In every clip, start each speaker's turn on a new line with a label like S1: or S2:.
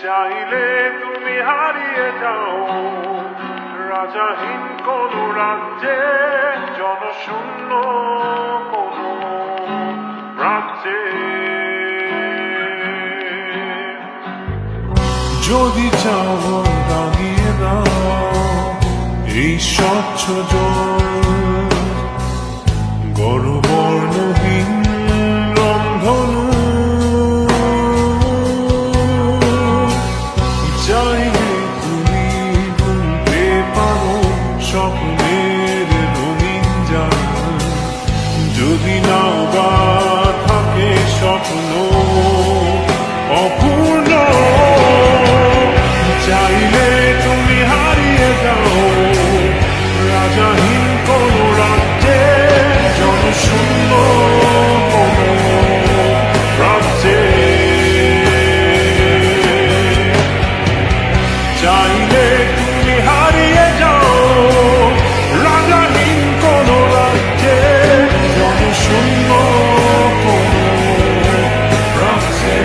S1: চাইলে তুমি হারিয়ে যাও রাজাহীন কোন রাজ্যে, জনশূন্য কোন রাজ্যে। যদি চাও দাঁড়িয়ে দাও এই স্বচ্ছ জল, গর্বর্ণহীন রংধনু। চাইলে তুমি বুনতে পারো স্বপ্নের রঙিন জাল, যদি নাও বা থাকে স্বপ্ন অপূর্ণ। চাইলে তুমি হারিয়ে যাও রাজাহীন কোন রাজ্যে, জনশূন্য কোন রাজ্যে। চাইলে তুমি হারিয়ে যাও রাজাহীন কোন রাজ্যে, জনশূন্য কোন রাজ্যে।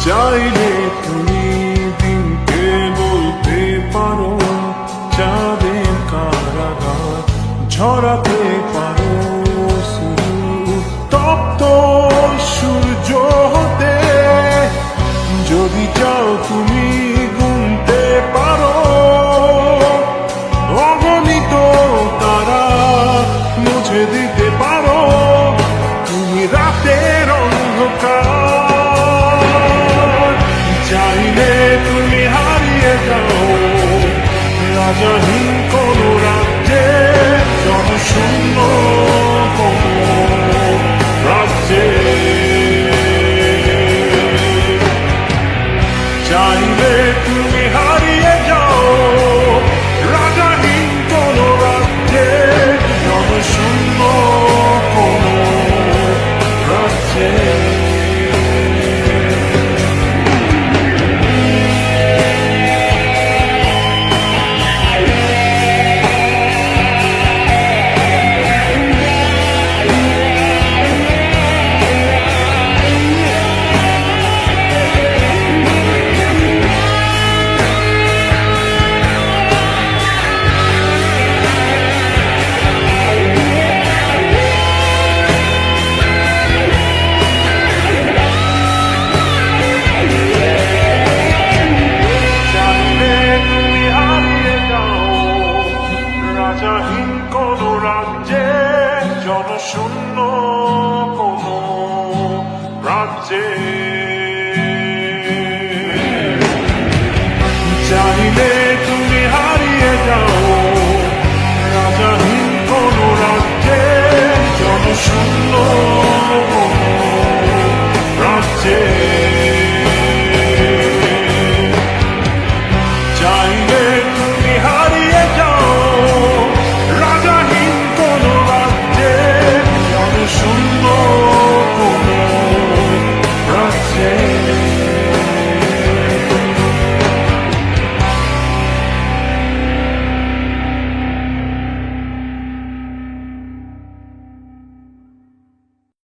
S1: চাইলে তুমি দিনকে বলতে পারো চাঁদের কারাগার, ঝরাতে পারো তপ্ত সূর্য হতে। যদি চাও তুমি গুনতে পারো অগণিত তারা, মুছে দিতে পারো তুমি রাতের অন্ধকার। চাইলে তুমি হারিয়ে যাও রাজাহীন কোন রাজ্যে, জনশূন্য কোন রাজ্যে। চাইলে তুমি হারিয়ে যাও রাজাহীন কোন রাজ্যে, জনশূন্য কোন রাজ্যে। রাজাহীন কোন রাজ্যে, জনশূন্য কোন রাজ্যে।